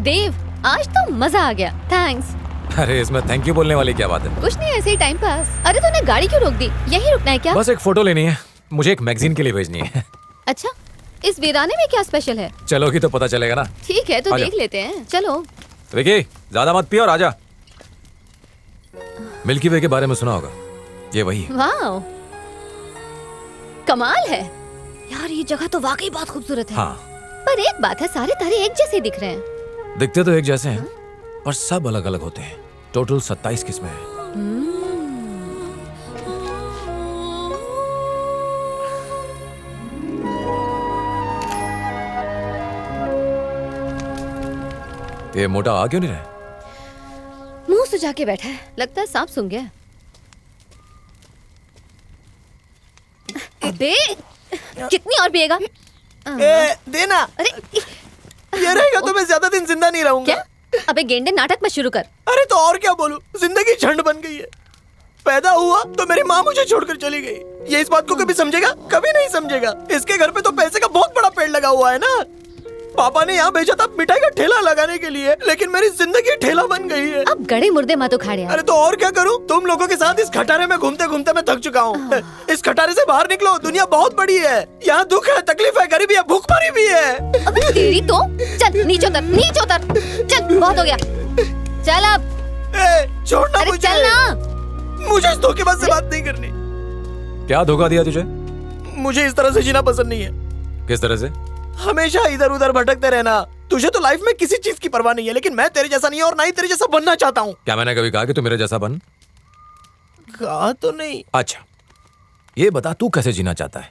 देव, आज तो मजा आ गया, थैंक्स। अरे इसमें थैंक यू बोलने वाली क्या बात है? कुछ नहीं, ऐसे ही टाइम पास। अरे तूने गाड़ी क्यों रोक दी? यहीं रुकना है क्या? बस एक फोटो लेनी है, मुझे एक मैगजीन के लिए भेजनी है। अच्छा, इस वीराने में क्या स्पेशल है? चलोगी तो पता चलेगा ना। ठीक है, तो आजा। देख लेते हैं, चलो। विकी, ज्यादा मत पियो और आजा। मिल्की वे के बारे में सुना होगा, ये वही है। वाह, कमाल है यार, ये जगह तो वाकई बहुत खूबसूरत है। हाँ, पर एक बात है, सारे तारे एक जैसे दिख रहे हैं। दिखते तो एक जैसे हैं, पर सब अलग अलग होते हैं। टोटल 27 किस्में हैं। ये मोटा आ क्यों नहीं रहा? मुंह सुजा के बैठा है, लगता है सांप सूंघ गया। अबे, कितनी और पिएगा? देना। अरे ये रहेगा तो मैं ज्यादा दिन जिंदा नहीं रहूंगा। क्या? अबे गेंडे, नाटक मत शुरू कर। अरे तो और क्या बोलूं, जिंदगी झंड बन गई है। पैदा हुआ तो मेरी माँ मुझे छोड़कर चली गई। ये इस बात को कभी समझेगा? कभी नहीं समझेगा। इसके घर पे तो पैसे का बहुत बड़ा पेड़ लगा हुआ है ना। पापा ने यहाँ भेजा था मिठाई का ठेला लगाने के लिए, लेकिन मेरी जिंदगी ठेला बन गई है। अब गड़े मुर्दे मत उखाड़ यार। अरे तो और क्या करूं? तुम लोगों के साथ इस खटारे में घूमते घूमते मैं थक चुका हूँ। इस खटारे से बाहर निकलो, दुनिया बहुत बड़ी है। यहाँ दुख है, तकलीफ है, गरीबी है, भूखमरी भी है। अबे तेरी तो, चल नीचे उतर, नीचे उतर, चल बहुत हो गया, चल अब। छोड़ना अरे मुझे। चल ना। मुझे इस धोखेबाज से बात नहीं करनी। क्या धोखा दिया तुझे? मुझे इस तरह से जीना पसंद नहीं है। किस तरह से? हमेशा इधर उधर भटकते रहना। तुझे तो लाइफ में किसी चीज की परवाह नहीं है, लेकिन मैं तेरे जैसा नहीं है और ना ही तेरे जैसा बनना चाहता हूँ। क्या मैंने कभी कहा कि तू मेरे जैसा बन? कहा तो नहीं। अच्छा, ये बता तू कैसे जीना चाहता है?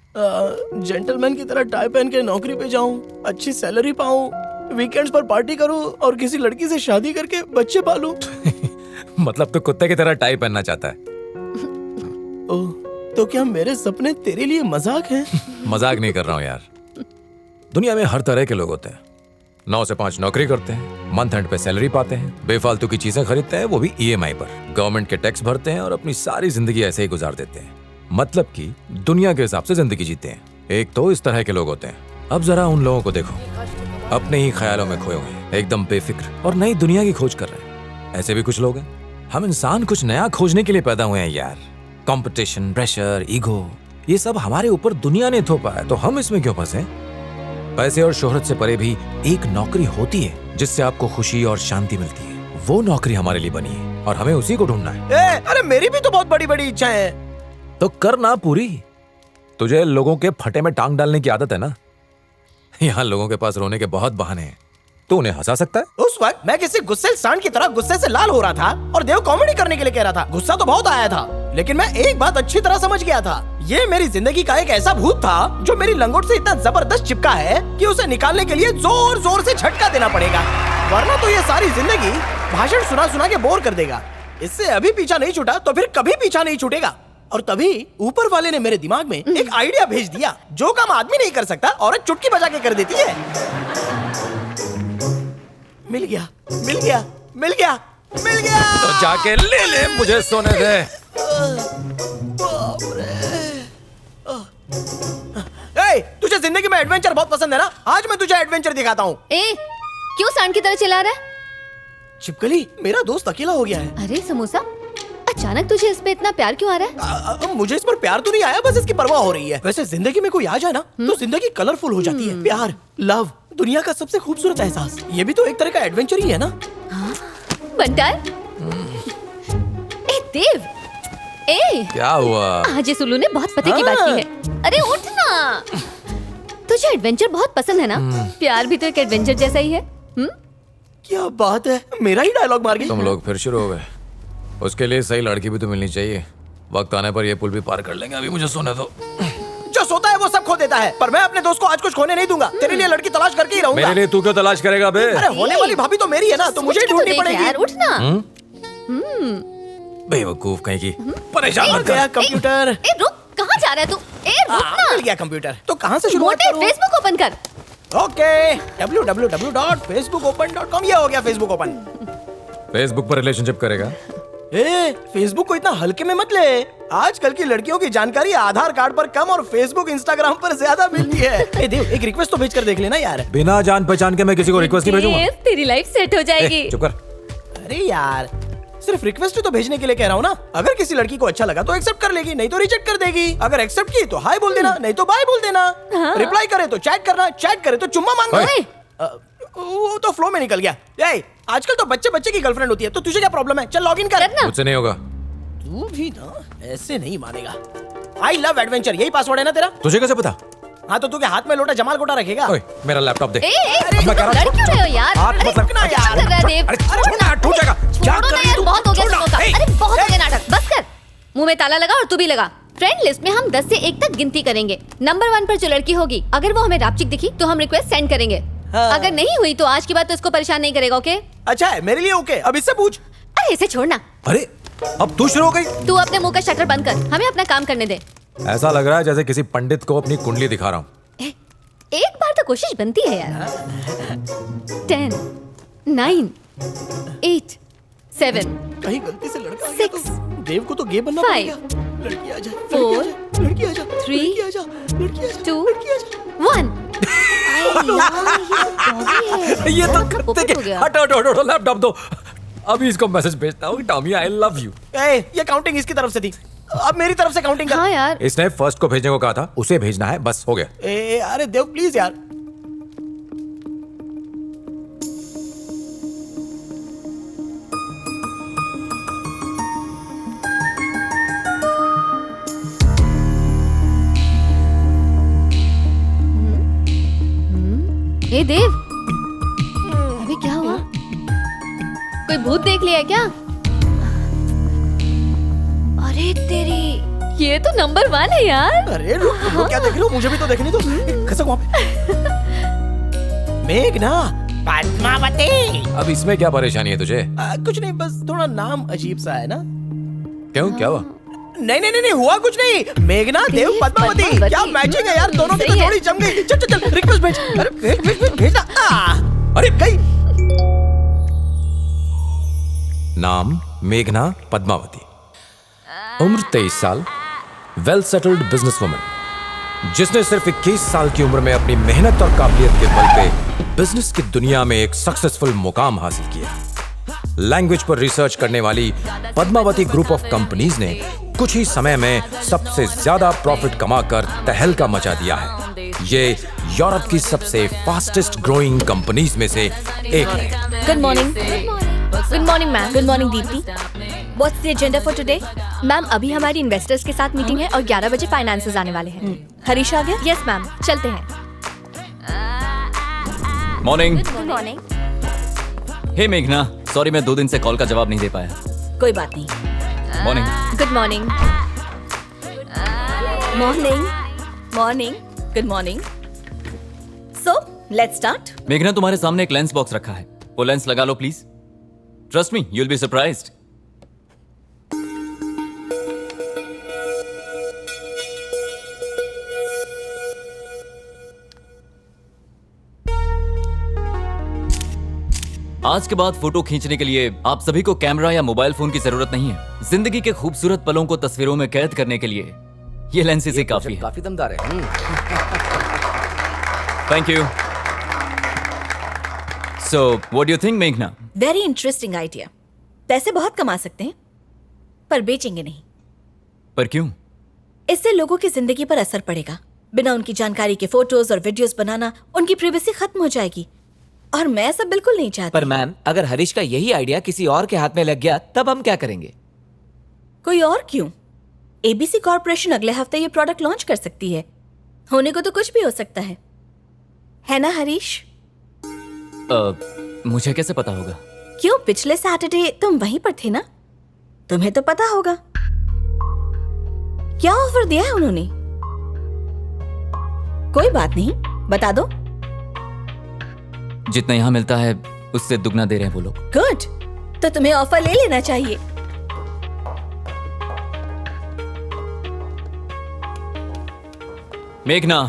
जेंटलमैन की तरह टाई पहन के नौकरी पे जाऊं, अच्छी सैलरी पाऊं, वीकेंड्स पर पार्टी करूं और किसी लड़की से शादी करके बच्चे पालूं। मतलब तू कुत्ते की तरह टाई पहनना चाहता है? ओह, तो क्या मेरे सपने तेरे लिए मजाक हैं? मजाक नहीं कर रहा हूँ यार। दुनिया में हर तरह के लोग होते हैं। 9 से 5 नौकरी करते हैं, मंथ एंड पे सैलरी पाते हैं, बेफालतू की चीजें खरीदते हैं, वो भी EMI पर, गवर्नमेंट के टैक्स भरते हैं और अपनी सारी जिंदगी ऐसे ही गुजार देते हैं। मतलब कि दुनिया के हिसाब से जिंदगी जीते हैं। एक तो इस तरह के लोग होते हैं। अब जरा उन लोगों को देखो, अपने ही ख्यालों में खोए हुए हैं, एकदम बेफिक्र और नई दुनिया की खोज कर रहे हैं। ऐसे भी कुछ लोग हैं। हम इंसान कुछ नया खोजने के लिए पैदा हुए हैं यार। कंपटीशन, प्रेशर, ईगो, ये सब हमारे ऊपर दुनिया ने थोपा है, तो हम इसमें क्यों फंसे? पैसे और शोहरत से परे भी एक नौकरी होती है जिससे आपको खुशी और शांति मिलती है। वो नौकरी हमारे लिए बनी है और हमें उसी को ढूंढना है। अरे मेरी भी तो बहुत बड़ी बड़ी इच्छाएं हैं। तो करना पूरी। तुझे लोगों के फटे में टांग डालने की आदत है ना। यहाँ लोगों के पास रोने के बहुत बहाने हैं, तो उन्हें हंसा सकता है। उस वक्त मैं किसी गुस्से सांड की तरह गुस्से से लाल हो रहा था और देव कॉमेडी करने के लिए कह रहा था। गुस्सा तो बहुत आया था, लेकिन मैं एक बात अच्छी तरह समझ गया था। ये मेरी जिंदगी का एक ऐसा भूत था जो मेरी लंगोट से इतना जबरदस्त चिपका है कि उसे निकालने के लिए जोर जोर से झटका देना पड़ेगा, वरना तो ये सारी जिंदगी भाषण सुना सुना के बोर कर देगा। इससे अभी पीछा नहीं छूटा तो फिर कभी पीछा नहीं छूटेगा। और तभी ऊपर वाले ने मेरे दिमाग में एक आइडिया भेज दिया। जो काम आदमी नहीं कर सकता, औरत चुटकी बजा के कर देती है। मिल गया, मिल गया, मिल गया, मिल गया। तो जाके ले ले, मुझे सोने दे। तुझे जिंदगी में एडवेंचर बहुत पसंद है ना? आज मैं तुझे एडवेंचर दिखाता हूँ। क्यों सांड की तरह चिल्ला रहा है? छिपकली, मेरा दोस्त अकेला हो गया है। अरे समोसा, अचानक तुझे इस पे इतना प्यार क्यों आ रहा है? मुझे इस पर प्यार तो नहीं आया, बस इसकी परवाह हो रही है। वैसे जिंदगी में कोई आ जाए ना तो जिंदगी कलरफुल हो जाती है। प्यार, लव, दुनिया का सबसे खूबसूरत एहसास। ये भी तो एक तरह का एडवेंचर ही है ना। बंटार, देव, क्या हुआ? आज ये सुल्लू ने बहुत पते की बात की है। अरे उठ ना। तुझे एडवेंचर बहुत पसंद है ना? प्यार भी तो एक एडवेंचर जैसा ही है। क्या बात है, मेरा ही डायलॉग मार गई। तुम लोग फिर शुरू हो गए। उसके लिए सही लड़की भी तो मिलनी चाहिए। वक्त आने पर ये पुल भी पार कर लेंगे, अभी मुझे सोने दो। जो सोता है वो सब खो देता है, पर मैं अपने दोस्त को आज कुछ खोने नहीं दूंगा। तेरे लिए लड़की तलाश करके ही रहूंगा। मेरे लिए तू क्यों तलाश करेगा बे? अरे होने वाली भाभी तो मेरी है ना, तो मुझे ही ढूंढनी पड़ेगी। यार उठ ना। बेवकूफ कहीं की। परेशान मत गया कर। कंप्यूटर। रुक, कहाँ जा रहा है तू? रुक ना। मिल गया कंप्यूटर। तो कहाँ से शुरुआत करूं? फेसबुक ओपन कर। Okay, www.facebookopen.com। ये हो गया फेसबुक ओपन। फेसबुक पर रिलेशनशिप करेगा? ए, फेसबुक को इतना हल्के में मत ले। आजकल की लड़कियों की जानकारी आधार कार्ड पर कम और फेसबुक इंस्टाग्राम पर ज्यादा मिलती है। ए देव, एक रिक्वेस्ट तो भेज कर देख लेना यार। बिना जान पहचान के मैं किसी को रिक्वेस्ट नहीं भेजूंगा। देव, तेरी लाइफ सेट हो जाएगी। चुप कर। अरे यार, सिर्फ रिक्वेस्ट ही तो भेजने के लिए कह रहा हूँ ना। अगर किसी लड़की को अच्छा लगा तो एक्सेप्ट कर लेगी, नहीं तो रिजेक्ट कर देगी। अगर एक्सेप्ट की तो हाय बोल देना, नहीं तो बाय बोल देना। रिप्लाई करे तो चैट करना, चैट करे तो चुम्मा मांगना। वो तो फ्लो में निकल गया। ए, आजकल तो बच्चे बच्चे की गर्लफ्रेंड होती है, तो तुझे क्या प्रॉब्लम है? चल लॉगिन कर। मुझसे नहीं होगा। तू भी ना ऐसे नहीं मानेगा। आई लव एडवेंचर, यही पासवर्ड है ना तेरा? तुझे कैसे पता? हाँ तो तू के हाथ में लोटा जमाल गोटा रखेगा। ओए, मेरा लैपटॉप दे। तुम लड़ क्यों रहे हो यार? हाथ अरे मत रख क्या यार। कर रहा है देव? अरे छोड़ ना, टूट जाएगा। क्या छोड़ो कर ना रही यार, तू? बहुत हो गया छोड़ ना। तुमों का। ए, अरे बहुत हो ए, गया नाटक, बस कर। मुंह में ताला लगा और तू भी लगा। फ्रेंड लिस्ट में हम 10 से 1 तक गिनती करेंगे। नंबर 1 पर जो लड़की होगी, अगर वो हमें रापचिक दिखी तो हम रिक्वेस्ट सेंड करेंगे। हाँ। अगर नहीं हुई तो आज के बाद तो इसको परेशान नहीं करेगा, ओके? अच्छा है, मेरे लिए ओके। अब इससे पूछ। अरे इसे छोड़ना। अरे अब तू शुरू हो गई। तू अपने मुंह का शटर बंद कर, हमें अपना काम करने दे। ऐसा लग रहा है जैसे किसी पंडित को अपनी कुंडली दिखा रहा हूँ। एक बार तो कोशिश बनती है यार। 10, 9, 8, 7, कहीं गलती से लड़का आ गया 6, तो देव को तो गे बनना 5, पड़ेगा। लड़की आ जा, 4, लड़की आ जा, 3, लड़की आ जा, लड़की आ जा, 2, लड़की आ जा। 1। ये तो करते के हटो हटो हटो, लैपटॉप दो। अभी इसको मैसेज भेजता हूँ, टॉमी आई लव यू। ए, ये काउंटिंग इसकी तरफ से थी, अब मेरी तरफ से काउंटिंग कर। हाँ यार, इसने फर्स्ट को भेजने को कहा था, उसे भेजना है, बस हो गया। ए, अरे देव प्लीज यार। ए देव, अबे क्या हुआ? कोई भूत देख लिया है क्या? अरे तेरी, ये तो नंबर 1 है यार। अरे रुक, वो क्या देख रहे हो? मुझे भी तो देखनी तो। खसक वहाँ पे। मेघना, पद्मावती। अब इसमें क्या परेशानी है तुझे? कुछ नहीं, बस थोड़ा नाम अजीब सा है ना। क्यों, क्या हुआ? नहीं नहीं नहीं, हुआ कुछ नहीं। मेघना, देव, पद्मावती, क्या मैचिंग है यार। दोनों की तो सही है। जोड़ी जम गई। चल चल चल, रिक्वेस्ट भेज। अरे भेज भेज भेज, भेज ना। अरे गई। नाम मेघना पद्मावती, उम्र 23 साल, वेल सेटल्ड बिजनेस वुमन, जिसने सिर्फ 21 साल की उम्र में अपनी मेहनत और काबिलियत के बल पे बिजनेस की दुनिया में एक सक्सेसफुल मुकाम हासिल किया। लैंग्वेज पर रिसर्च करने वाली पद्मावती ग्रुप ऑफ कंपनीज ने कुछ ही समय में सबसे ज्यादा प्रॉफिट कमाकर तहलका मचा दिया है। ये यूरोप की सबसे फास्टेस्ट ग्रोइंग कंपनीज में से एक है। Good morning. Good morning, ma'am. Good morning, Deepti. What's the agenda for today? Ma'am, अभी हमारी इन्वेस्टर्स के साथ मीटिंग है और 11 बजे फाइनेंसेस आने वाले हैं. हरीश आ गया? यस मैम, चलते हैं. मॉर्निंग। Good morning. हे मेघना, सॉरी मैं 2 दिन से कॉल का जवाब नहीं दे पाया। कोई बात नहीं. Morning. Good morning. Morning. Morning. Good morning. So let's start. मेघना, तुम्हारे सामने एक लेंस बॉक्स रखा है, वो लेंस लगा लो please. Trust me, you will be surprised. आज के बाद फोटो खींचने के लिए आप सभी को कैमरा या मोबाइल फोन की जरूरत नहीं है। जिंदगी के खूबसूरत पलों को तस्वीरों में कैद करने के लिए ये लेंस से काफी है। काफी दमदार है। Thank you. So what do you think मेघना? Very interesting idea. पैसे बहुत कमा सकते हैं, पर बेचेंगे नहीं. पर क्यों? इससे लोगों की जिंदगी पर असर पड़ेगा. बिना उनकी जानकारी के फोटोज और वीडियोस बनाना, उनकी प्राइवेसी खत्म हो जाएगी. और मैं ऐसा बिल्कुल नहीं चाहती. पर मैम, अगर हरीश का यही आइडिया किसी और के हाथ में लग गया तब हम क्या करेंगे? कोई और क्यों? एबीसी कॉर्पोरेशन अगले हफ्ते ये प्रोडक्ट लॉन्च कर सकती है. होने को तो कुछ भी हो सकता है ना हरीश? मुझे कैसे पता होगा? क्यों, पिछले सैटरडे तुम वहीं पर थे ना, तुम्हें तो पता होगा. क्या ऑफर दिया है उन्होंने? कोई बात नहीं, बता दो. जितना यहां मिलता है उससे दुगना दे रहे हैं वो लोग। गुड, तो तुम्हें ऑफर ले लेना चाहिए। मेघना,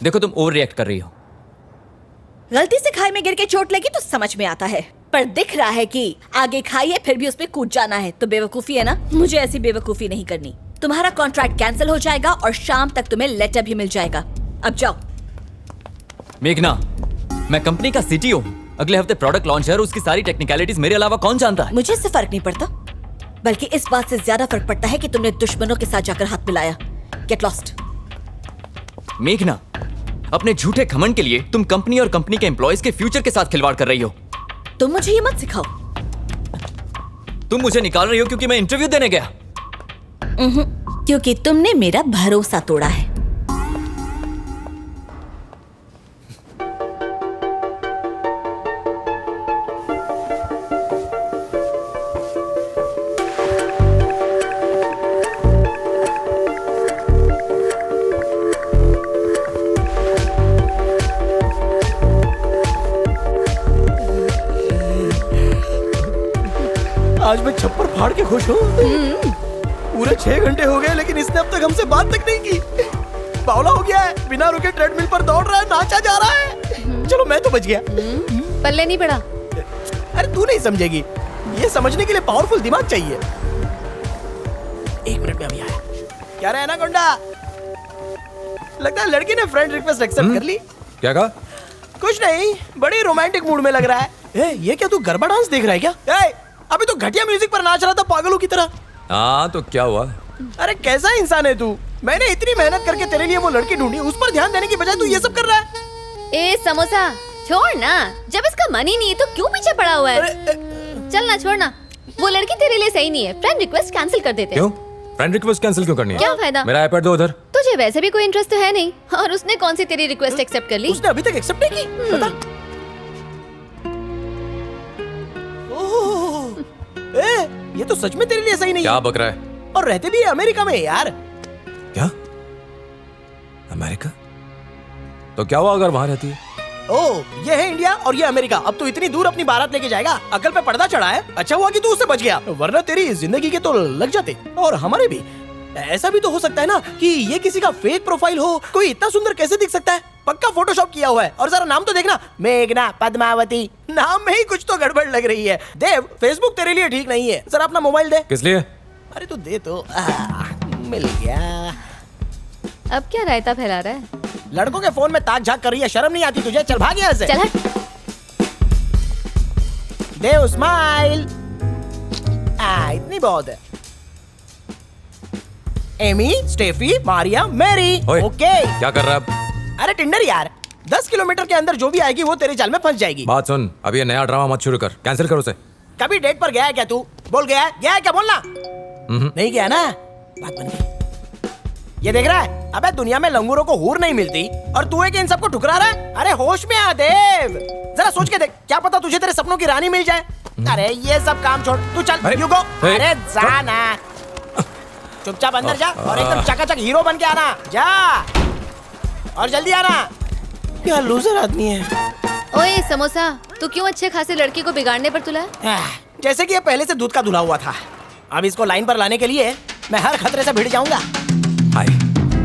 देखो तुम ओवर रिएक्ट कर रही हो। गलती से खाई में गिर के चोट लगी तो समझ में आता है। पर दिख रहा है कि आगे खाई है फिर भी उस पे कूद जाना है, तो बेवकूफी है ना। मुझे ऐसी बेवकूफी नहीं करनी। तुम्हारा कॉन्ट्रैक्ट कैंसिल हो जाएगा और शाम तक तुम्हें लेटर भी मिल जाएगा। अब जाओ। मेघना, मैं कंपनी का सीटीओ हूँ। अगले हफ्ते प्रोडक्ट लॉन्च है और उसकी सारी टेक्निकलिटीज मेरे अलावा कौन जानता है? मुझे इससे फर्क नहीं पड़ता, बल्कि इस बात से ज्यादा फर्क पड़ता है कि तुमने दुश्मनों के साथ जाकर हाथ मिलाया। Get lost. मेघना, अपने झूठे घमंड के लिए तुम कंपनी और कंपनी के एम्प्लॉयज के फ्यूचर के साथ खिलवाड़ कर रही हो। तुम मुझे ये मत सिखाओ। तुम मुझे निकाल रही हो क्योंकि मैं इंटरव्यू देने गया। क्योंकि तुमने मेरा भरोसा तोड़ा है। आज मैं छप्पर फाड़ के खुश हूँ। पूरे 6 घंटे हो गए लेकिन इसने अब तक हमसे बात तक नहीं की। बावला हो गया है, बिना रुके ट्रेडमिल पर दौड़ रहा है, नाचा जा रहा है। चलो मैं तो बच गया। पल्ले नहीं पड़ा। अरे तू नहीं समझेगी, ये समझने के लिए पावरफुल दिमाग चाहिए। 1 मिनट में अभी आया। क्या रहा है ना गुंडा? लगता है लड़की ने फ्रेंड रिक्वेस्ट एक्सेप्ट कर ली। क्या कहा? कुछ नहीं, बड़ी रोमांटिक मूड में लग रहा है। ये क्या तू गरबा डांस देख रहा है क्या? अभी तो घटिया म्यूजिक पर नाच रहा था पागलों की तरह। हाँ तो क्या हुआ? अरे कैसा इंसान है तू? मैंने इतनी मेहनत करके तेरे लिए वो लड़की ढूंढी, उस पर ध्यान देने की बजाय तू ये सब कर रहा है। ए समोसा छोड़ ना, जब इसका मन ही नहीं है तो क्यों पीछे पड़ा हुआ है? चल ना, छोड़ ना। वो लड़की तेरे लिए सही नहीं है, फ्रेंड रिक्वेस्ट कैंसिल कर देते। क्यों? फ्रेंड रिक्वेस्ट कैंसिल क्यों करनी है? क्या फायदा? मेरा आईपैड दो उधर। तुझे वैसे भी कोई इंटरेस्ट तो है नहीं, और उसने कौन सी तेरी रिक्वेस्ट एक्सेप्ट कर ली? उसने अभी तक एक्सेप्ट नहीं की। बता। ये तो सच में तेरे लिए सही नहीं क्या है। बक रहा है? और रहते भी अमेरिका में यार। क्या? अमेरिका? तो क्या हुआ अगर वहां रहती है? ये है इंडिया और ये अमेरिका। अब तो इतनी दूर अपनी बारात लेके जाएगा, अकल पे पर्दा चढ़ा है। अच्छा हुआ कि तू उससे बच गया, वरना तेरी जिंदगी के तो लग जाते, और हमारे भी। ऐसा भी तो हो सकता है ना कि ये किसी का फेक प्रोफाइल हो। कोई इतना सुंदर कैसे दिख सकता है? पक्का फोटोशॉप किया हुआ है। और जरा नाम तो देखना, मेघना पद्मावती। नाम में ही कुछ तो गड़बड़ लग रही है। देव, फेसबुक तेरे लिए ठीक नहीं है। जरा अपना मोबाइल दे। किस लिए? अरे तू दे तो। मिल गया। अब क्या रायता फैला रहा है? लड़कों के फोन में ताक झाक कर रही है, शर्म नहीं आती तुझे? चल भाग यहाँ से। चल हट। देव स्माइल। इतनी बहुत है। Amy, Steffi, Maria, Mary. ओए, ओके। क्या कर रहा है अब? अरे टिंडर यार, 10 किलोमीटर के अंदर जो भी आएगी वो तेरे जाल में फंस जाएगी। बात सुन, अब ये नया ड्रामा मत शुरू कर, कैंसिल कर उसे। कभी डेट पर गया है क्या तू? बोल गया है? गया है क्या? बोलना। नहीं गया ना? बात बन गई। ये देख रहा है? अबे दुनिया में लंगूरों को हूर नहीं मिलती और तू एक इन सबको ठुकरा रहा है। अरे होश में आ देव, जरा सोच के देख, क्या पता तुझे तेरे सपनों की रानी मिल जाए। अरे ये सब काम छोड़, तू चल। You go. अरे जा ना, चुपचाप अंदर जा और एकदम चकाचक हीरो बन के आना। जा और जल्दी आना। क्या लूजर आदमी है। ओए समोसा, तू क्यों अच्छे खासे लड़की को बिगाड़ने पर तुला है? जैसे कि ये पहले से दूध का धुला हुआ था। अब इसको लाइन पर लाने के लिए मैं हर खतरे से भिड़ जाऊंगा।